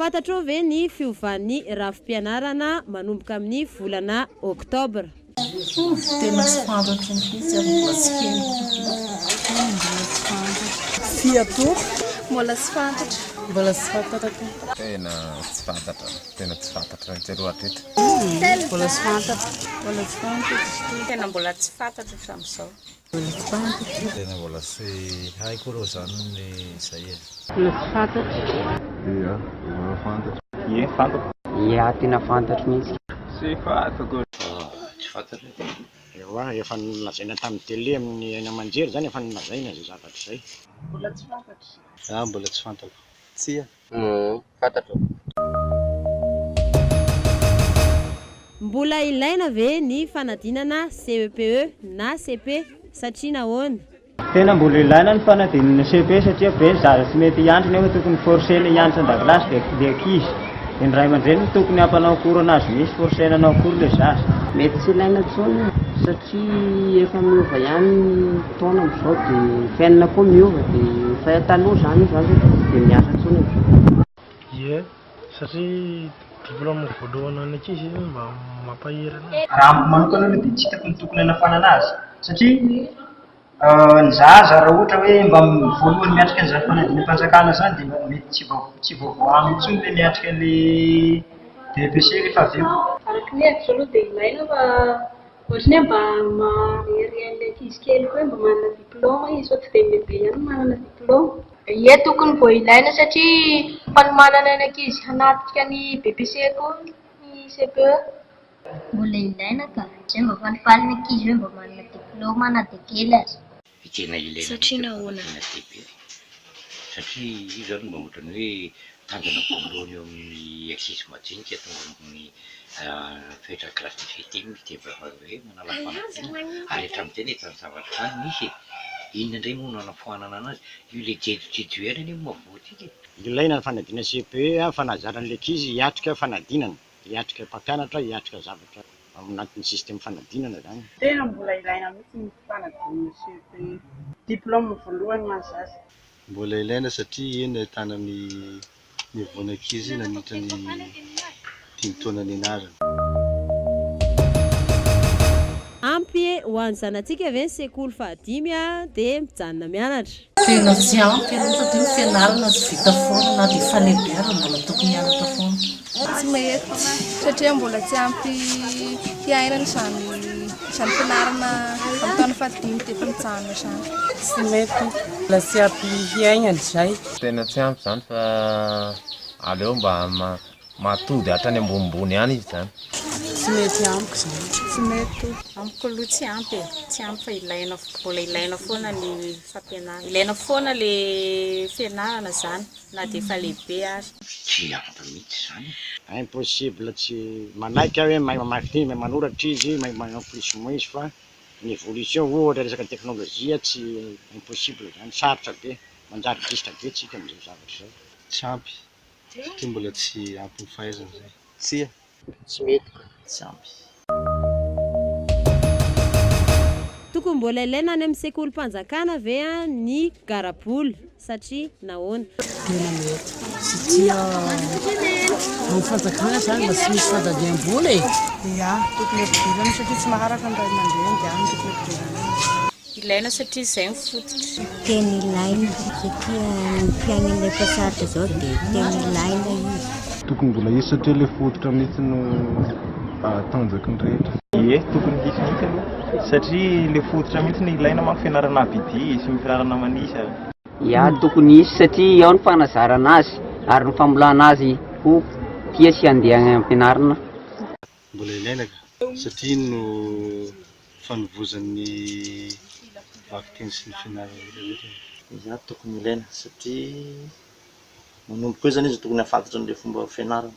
Fantatro ve ny fiovan'ny rafi-pianarana manomboka amin'ny volana Oktobra? Tena tsy fantatro mihitsy amin'ny mbola tsy kely. Mbola tsy fantatro. Mbola tsy fantatro. Tena tsy fantatra ny loatra eto. Mbola tsy fantatro. Tena mbola tsy fantatro sam'izao. Tena mbola tsy haiko rô zany ny izay e. Mbola tsy fantatro. Ia, mbola fantatro. Ie, fantatro. Ia, tena fantatro mihitsy. Tsy fantako. Tsy fantatro. Efa nolazaina tamin'ny télé amin'ny aina aman-jery zany efa nolazaina zay zavatra zay. Mbola tsy fantatro. Mbola tsy fantako. Tsia. Fantatro. Mbola ilaina ve ny fanadinana CEPE na CP satria nahoana? Tena mbola ilaina ny fanadinana CP satria be zaza tsy mety hianatra nefa tokony forcena hianatra an-dakilasy dia ankizy. Ny ray aman-dreny tokony hampanao akory anazy misy forcena anao akory le zaza. Mety tsy ilaina intsony satria efa miova ihany taona amin'izao dia fiainana koa miova dia fa taloha zany dia miasa intsony. Ie, satria diplôma voalohany any ankizy mba mampahirana. Raha manokana aloha dia tsy hitako ny tokony hanafana azy satria ny zaza raha ohatra hoe mba voalohany miatrika an'izany fanadinam-panjakana zany dia mety tsy voavoa intsony le miatrika le DPC rehefa avy eo. Araka ny hevitro aloha dia ilaina fa ohatrany mba mariry an'ilay ankizy kely koa mba manana diplôma izy sao tsy dia bebe ihany manana diplôma. Ie, tokony voa ilaina satria fanomanana ny ankizy hanatrika ny BPC koa ny CPE. Mbola ilaina ka zay mba falifaly ny ankizy hoe mba manana diplôma na dia kely azy. Tena ilaina. Satria nahoana? Satria io zany mba ohatrany hoe tanjona voalohany eo amin'ny ankizy majinika tonga amin'ny fetra kilasy fitimy dia mba hoe manala fanadinana ary hatramin'izay ny etan'ny zavatra zany misy inona indray moa no hanafoanana anazy io le jejojejo ihany io mavoatika. Ilaina ny fanadinana CPE fanazaran'ilay ankizy hiatrika fanadinana, hiatrika mpampianatra, hiatrika zavatra ao anatin'ny système fanadinana zany. Tena mbola ilaina mihitsy ny fanadinana CPE. Diplôma voalohany ho an'ny zaza. Mbola ilaina satria eny ahitana ny voana ankizy nandritra ny 5 taona nianarana. Ampy ho an'ny zanatsika ve ny sekoly fahadimy dia mijanona mianatra? Tena tsy ampy aloha satria ny fianarana tsy vita foana na dia falebiarana mbola tokony hianatra foana. Tsy mety satria mbola tsy ampy fiainana izany fianarana amin'ny taona fahadimy dia efa mijanona izany. Tsy mety, mbola tsy ampy hiainana izay. Tena tsy ampy zany fa aleo mba matody hatrany ambonimbony ihany izy zany. Tsy mety amiko izany. Tsy mety. Amiko aloha tsy ampy fa ilaina mbola ilaina foana ny fampianarana. Ilaina foana le fianarana zany na dia efa lehibe ary. Tsy ampy mihitsy zany. Impossible tsy manaiky hoe mamaky manoratra izy manao plus moins fa ny évolution ohatra resaka teknôlôjia tsy impossible zany sarotra be manjary distra be tsika amin'izay zavatra zao. Tsy ampy satria mbola tsy ampy ny fahaizana zay. Tsia. Tsy mety ka. Tsy ampy. Tokony mbola ilaina any amin'ny sekolim-panjakana ve ny garaboly satria nahoana? Tena mety satria amin'ny fanjakana zany mba tsy misy fandadiam-bola e. Ia, tokony ampidirana satria tsy maharaka ny ray aman-dreny dia any tokony ampidirana. Ilaina satria izay ny fototra. Tena ilaina satria ny fiainan'ilay mpasarika izao dia tena ilaina izy. Tokony mbola hisy satria ilay fototra mihitsy no tanjaky ny rehetra. Ie, tokony hisy mihitsy aloha satria ilay fototra mihitsy ny ilaina manko fianarana ABD sy ny fianarana manisa. Ia, tokony hisy satria ao ny fanazarana azy ary ny famolana azy ho tia sy handeha ampianarana. Mbola ilaina ka satria no fanovozan'ny vaky sy ny fianarana rehetra. Iza tokony ilaina satria manomboka eo zany izy tokony hafantatra an'ilay fomba fianarana.